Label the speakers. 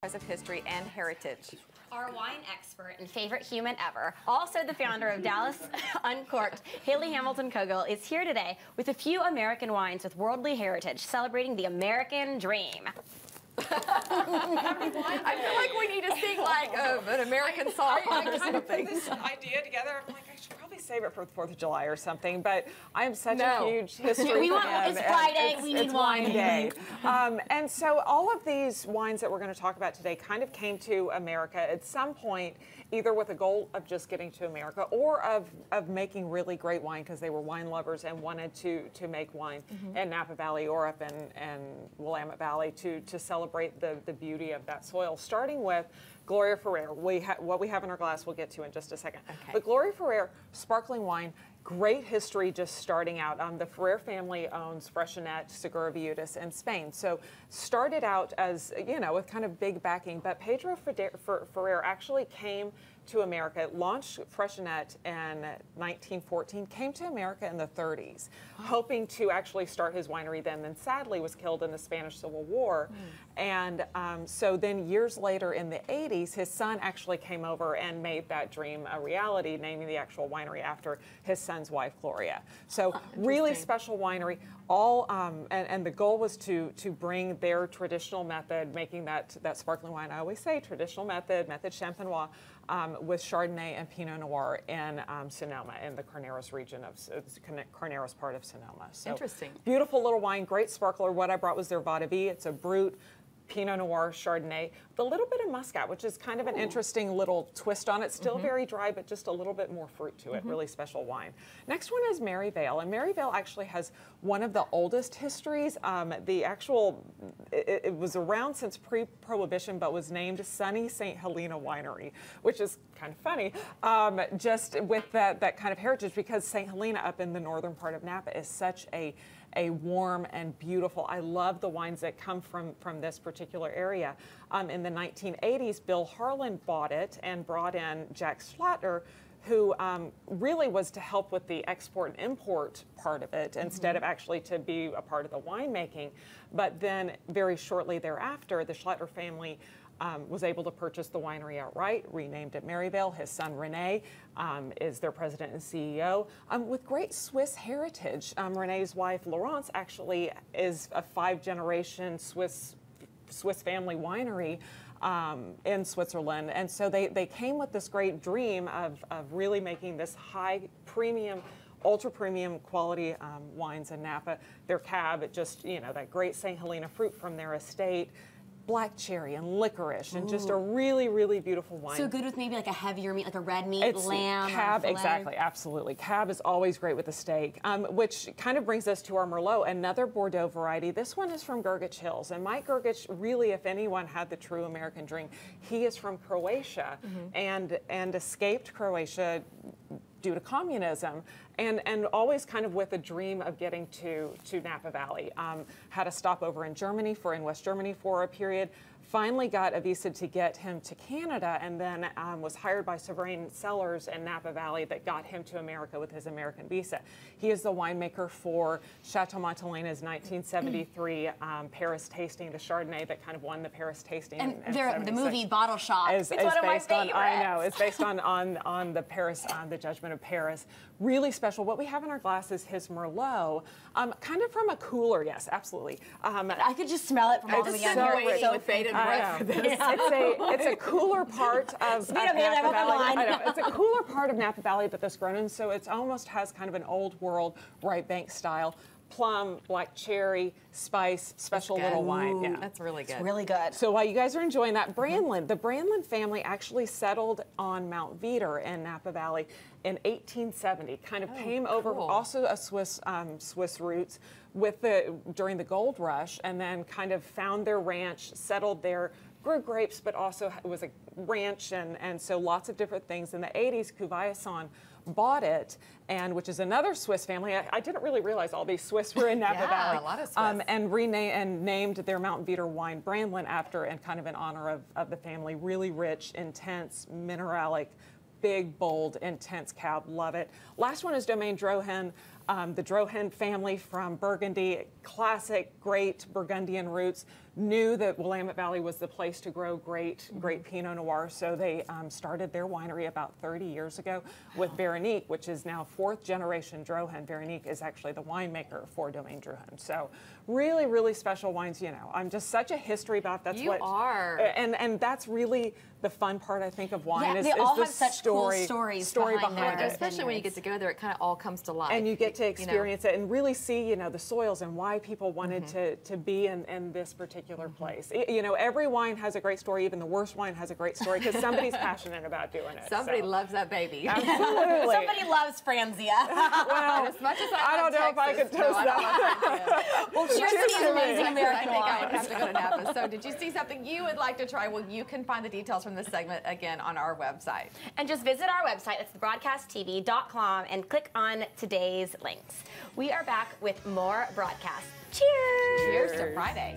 Speaker 1: of history and heritage.
Speaker 2: Our wine expert and favorite human ever, also the founder of Dallas Uncorked, Hayley Hamilton Cogill, is here today with a few American wines with worldly heritage, celebrating the American dream.
Speaker 1: I feel like we need to sing like an American song or something.
Speaker 3: Put this idea together. I'm like, I should probably save it for the 4th of July or something. But I am such a huge history fan.
Speaker 2: It's Friday. We need wine.
Speaker 3: Day. And so all of these wines that we're going to talk about today kind of came to America at some point, either with a goal of just getting to America or of making really great wine because they were wine lovers and wanted to make wine in Napa Valley or up in Willamette Valley to celebrate the beauty of that soil, starting with Gloria Ferrer. What we have in our glass we'll get to in just a second.
Speaker 1: Okay.
Speaker 3: But Gloria Ferrer, sparkling wine, great history just starting out. The Ferrer family owns Freixenet, Segura Viudas in Spain. So started out as, you know, with kind of big backing, but Pedro Ferrer actually came to America, launched Freixenet in 1914, came to America in the 30s, hoping to actually start his winery then sadly was killed in the Spanish Civil War. And so then years later in the 80s, his son actually came over and made that dream a reality, naming the actual winery after his son's wife, Gloria. So really special winery. All and the goal was to bring their traditional method, making that sparkling wine. I always say traditional method champenois, with Chardonnay and Pinot Noir in Sonoma, in the Carneros region of Carneros part of Sonoma. So
Speaker 1: interesting.
Speaker 3: Beautiful little wine, great sparkler. What I brought was their Vada V. It's a Brut Pinot Noir Chardonnay, with a little bit of Muscat, which is kind of an interesting little twist on it. Still very dry, but just a little bit more fruit to it. Really special wine. Next one is Maryvale, and Maryvale actually has one of the oldest histories. It was around since pre-Prohibition, but was named Sunny St. Helena Winery, which is kind of funny, just with that kind of heritage, because St. Helena up in the northern part of Napa is such a warm and beautiful. I love the wines that come from this particular area. In the 1980s, Bill Harlan bought it and brought in Jack Schlatter, who really was to help with the export and import part of it instead of actually to be a part of the winemaking. But then very shortly thereafter, the Schlatter family was able to purchase the winery outright, renamed it Maryvale. His son Rene is their president and CEO, with great Swiss heritage. Rene's wife Laurence actually is a 5-generation Swiss family winery in Switzerland, and so they came with this great dream of really making this high premium, ultra premium quality wines in Napa. Their cab, just, you know, that great St. Helena fruit from their estate, black cherry and licorice, and just a really, really beautiful wine.
Speaker 2: So good with maybe like a heavier meat, like a red meat, lamb,
Speaker 3: cab,
Speaker 2: or
Speaker 3: exactly, absolutely. Cab is always great with the steak, which kind of brings us to our Merlot, another Bordeaux variety. This one is from Grgić Hills, and Mike Grgić, really, if anyone had the true American dream, he is from Croatia and escaped Croatia due to communism, and always kind of with a dream of getting to Napa Valley. Had a stopover in West Germany for a period. Finally got a visa to get him to Canada, and then was hired by Sovereign Cellars in Napa Valley that got him to America with his American visa. He is the winemaker for Chateau Montelena's 1973 Paris tasting, the Chardonnay that kind of won the Paris tasting.
Speaker 2: And the movie Bottle Shop.
Speaker 1: It's one of my favorites.
Speaker 3: I know, it's based on the Paris, the Judgment of Paris. Really special. What we have in our glass is his Merlot, kind of from a cooler, yes, absolutely.
Speaker 2: I could just smell it from all the way down here.
Speaker 1: It's so faded. For this.
Speaker 3: It's a cooler part of Napa Valley. I know, it's a cooler part of Napa Valley that this grown in, so it almost has kind of an old world right bank style. Plum, black cherry, spice, special little wine. Yeah,
Speaker 1: that's really good.
Speaker 2: It's really good.
Speaker 3: So while you guys are enjoying that, the Brandlin family actually settled on Mount Veeder in Napa Valley in 1870. Kind of came over, also a Swiss roots, during the gold rush, and then kind of found their ranch, settled there, grew grapes, but also it was a ranch, and so lots of different things. In the 80s, Cuvayson bought it, and which is another Swiss family. I didn't really realize all these Swiss were in Napa Valley.
Speaker 1: A lot of Swiss.
Speaker 3: And named their Mount Veeder wine Brandlin after, and kind of in honor of the family. Really rich, intense, mineralic, big, bold, intense cab. Love it. Last one is Domaine Drohen. The Drohan family from Burgundy, classic, great Burgundian roots, knew that Willamette Valley was the place to grow great Pinot Noir, so they started their winery about 30 years ago with Veronique, which is now 4th generation Drohan. Veronique is actually the winemaker for Domaine Drohan. So really, really special wines, you know. I'm just such a history buff. That's
Speaker 1: you are.
Speaker 3: And that's really the fun part, I think, of wine.
Speaker 2: Yeah,
Speaker 3: is
Speaker 2: they all
Speaker 3: the
Speaker 2: have such
Speaker 3: story,
Speaker 2: cool stories
Speaker 3: behind
Speaker 2: their
Speaker 3: it.
Speaker 1: Especially when you get to go there, it kind of all comes to life.
Speaker 3: And you get to experience it and really see, you know, the soils and why people wanted to be in this particular place. You know, every wine has a great story. Even the worst wine has a great story because somebody's passionate about doing it.
Speaker 1: Somebody loves that baby.
Speaker 3: Absolutely.
Speaker 2: Somebody loves Franzia.
Speaker 3: Well,
Speaker 1: As much as
Speaker 3: I don't know if I could toast that.
Speaker 2: Well, cheers to these amazing
Speaker 1: I
Speaker 2: American
Speaker 1: think I would
Speaker 2: wines.
Speaker 1: have to go to Napa. So did you see something you would like to try? Well, you can find the details from this segment again on our website.
Speaker 2: And just visit our website, it's thebroadcasttv.com, and click on today's links. We are back with more broadcasts. Cheers!
Speaker 1: Cheers to Friday.